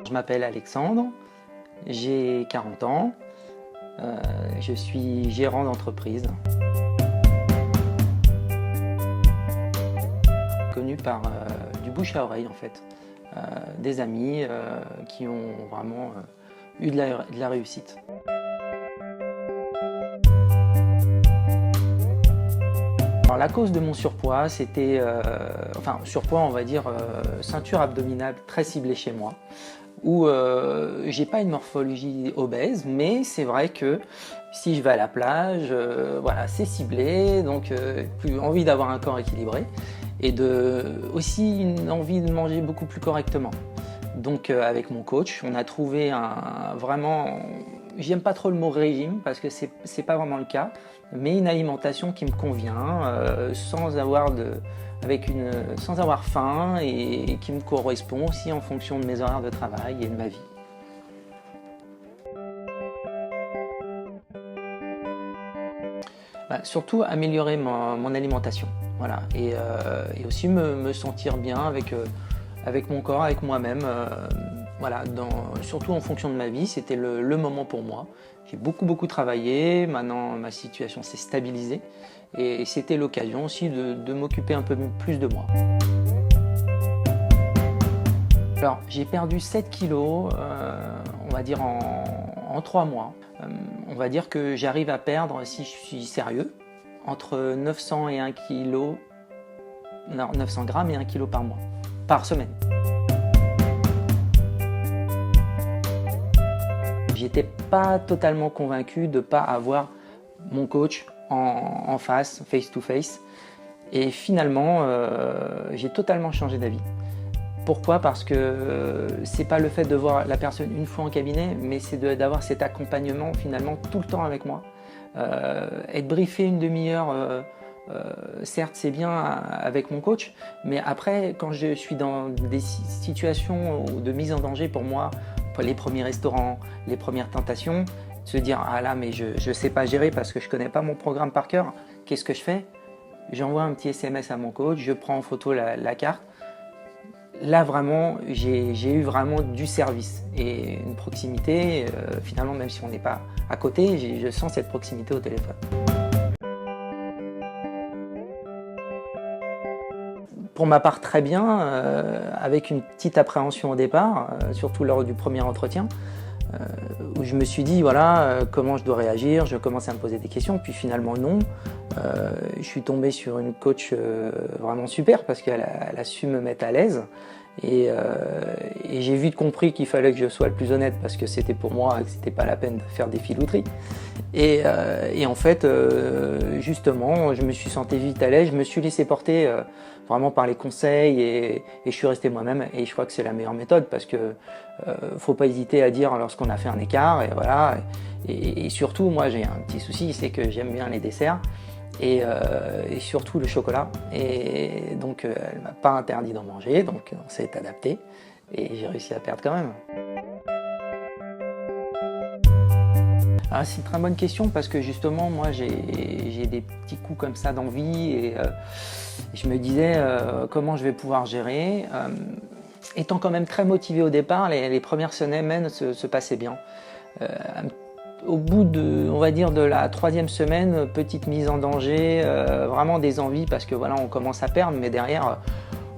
Je m'appelle Alexandre, j'ai 40 ans, je suis gérant d'entreprise. Connu par du bouche à oreille en fait, des amis qui ont vraiment eu de la réussite. Alors, la cause de mon surpoids, c'était, surpoids on va dire ceinture abdominale très ciblée chez moi, où j'ai pas une morphologie obèse, mais c'est vrai que si je vais à la plage, voilà, c'est ciblé, donc plus envie d'avoir un corps équilibré et aussi une envie de manger beaucoup plus correctement. Donc avec mon coach, on a trouvé vraiment, j'aime pas trop le mot régime parce que c'est pas vraiment le cas, mais une alimentation qui me convient, sans avoir faim et qui me correspond aussi en fonction de mes horaires de travail et de ma vie. Surtout améliorer mon alimentation, voilà, et aussi me sentir bien avec mon corps, avec moi-même, voilà, surtout en fonction de ma vie, c'était le moment pour moi. J'ai beaucoup travaillé, maintenant ma situation s'est stabilisée et c'était l'occasion aussi de m'occuper un peu plus de moi. Alors j'ai perdu 7 kilos, on va dire en 3 mois. On va dire que j'arrive à perdre, si je suis sérieux, entre 900 et 1 kg, non, 900 grammes et 1 kg par mois, par semaine. J'étais pas totalement convaincu de ne pas avoir mon coach en face to face. Et finalement, j'ai totalement changé d'avis. Pourquoi? Parce que c'est pas le fait de voir la personne une fois en cabinet, mais c'est d'avoir cet accompagnement finalement tout le temps avec moi. Être briefé une demi-heure, certes c'est bien avec mon coach, mais après quand je suis dans des situations de mise en danger pour moi, les premiers restaurants, les premières tentations, se dire ah là mais je sais pas gérer parce que je connais pas mon programme par cœur, qu'est-ce que je fais? J'envoie un petit SMS à mon coach, je prends en photo la carte. Là vraiment j'ai eu vraiment du service et une proximité, finalement même si on n'est pas à côté, je sens cette proximité au téléphone. Pour ma part très bien, avec une petite appréhension au départ, surtout lors du premier entretien, où je me suis dit voilà comment je dois réagir, je commence à me poser des questions, puis finalement non. Je suis tombé sur une coach vraiment super parce qu'elle a su me mettre à l'aise et j'ai vite compris qu'il fallait que je sois le plus honnête parce que c'était pour moi et que c'était pas la peine de faire des filouteries. Et en fait, justement, je me suis senti vite à l'aise, je me suis laissé porter vraiment par les conseils et je suis resté moi-même et je crois que c'est la meilleure méthode parce que faut pas hésiter à dire lorsqu'on a fait un écart et voilà. Et surtout, moi j'ai un petit souci, c'est que j'aime bien les desserts et surtout le chocolat. Et donc elle m'a pas interdit d'en manger, donc on s'est adapté et j'ai réussi à perdre quand même. Ah, c'est une très bonne question parce que justement moi j'ai des petits coups comme ça d'envie et je me disais comment je vais pouvoir gérer. Étant quand même très motivé au départ, les premières semaines se passaient bien. Au bout on va dire de la 3e semaine, petite mise en danger, vraiment des envies parce que voilà on commence à perdre, mais derrière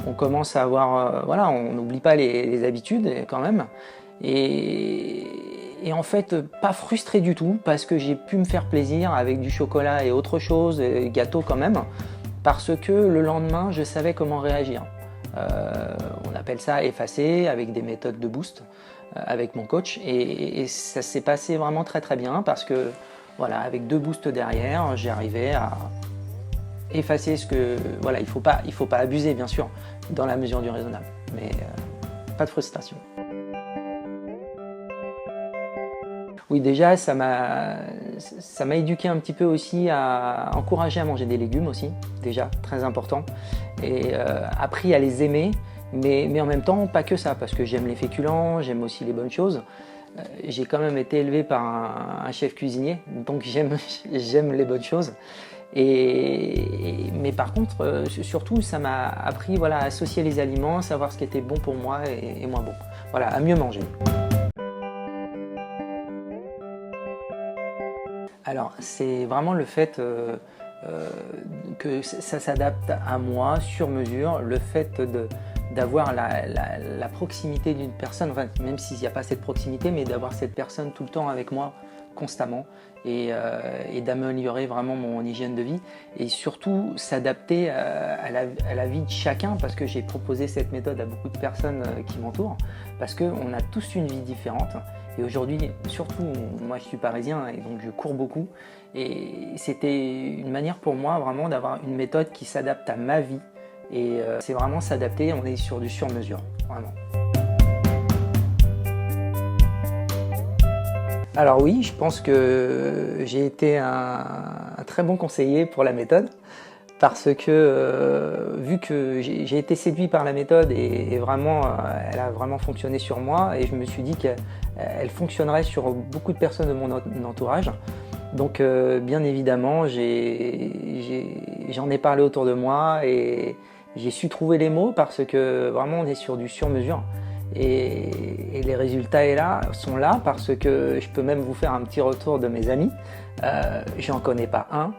on commence à avoir, voilà, on n'oublie pas les habitudes quand même. Et en fait, pas frustré du tout parce que j'ai pu me faire plaisir avec du chocolat et autre chose, et gâteau quand même, parce que le lendemain, je savais comment réagir. On appelle ça effacer avec des méthodes de boost avec mon coach et ça s'est passé vraiment très bien parce que voilà, avec 2 boosts derrière, j'ai arrivé à effacer ce que voilà, il faut pas abuser bien sûr dans la mesure du raisonnable, mais pas de frustration. Oui, déjà, ça m'a éduqué un petit peu aussi à encourager à manger des légumes aussi, déjà, très important. Et appris à les aimer, mais en même temps, pas que ça, parce que j'aime les féculents, j'aime aussi les bonnes choses. J'ai quand même été élevé par un chef cuisinier, donc j'aime les bonnes choses. Mais par contre, surtout, ça m'a appris voilà, à associer les aliments, savoir ce qui était bon pour moi et moins bon. Voilà, à mieux manger. Alors, c'est vraiment le fait que ça s'adapte à moi sur mesure, le fait d'avoir la proximité d'une personne, enfin, même s'il n'y a pas cette proximité, mais d'avoir cette personne tout le temps avec moi constamment et d'améliorer vraiment mon hygiène de vie et surtout s'adapter à la vie de chacun parce que j'ai proposé cette méthode à beaucoup de personnes qui m'entourent parce qu'on a tous une vie différente et aujourd'hui surtout moi je suis parisien et donc je cours beaucoup et c'était une manière pour moi vraiment d'avoir une méthode qui s'adapte à ma vie et c'est vraiment s'adapter, on est sur du sur-mesure, vraiment. Alors oui, je pense que j'ai été un très bon conseiller pour la méthode parce que vu que j'ai été séduit par la méthode et vraiment, elle a vraiment fonctionné sur moi et je me suis dit qu'elle fonctionnerait sur beaucoup de personnes de mon entourage. Donc bien évidemment, j'en ai parlé autour de moi et j'ai su trouver les mots parce que vraiment on est sur du sur-mesure. Et les résultats sont là parce que je peux même vous faire un petit retour de mes amis. J'en connais pas un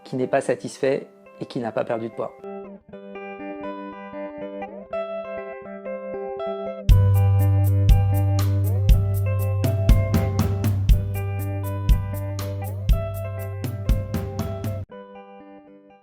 qui n'est pas satisfait et qui n'a pas perdu de poids.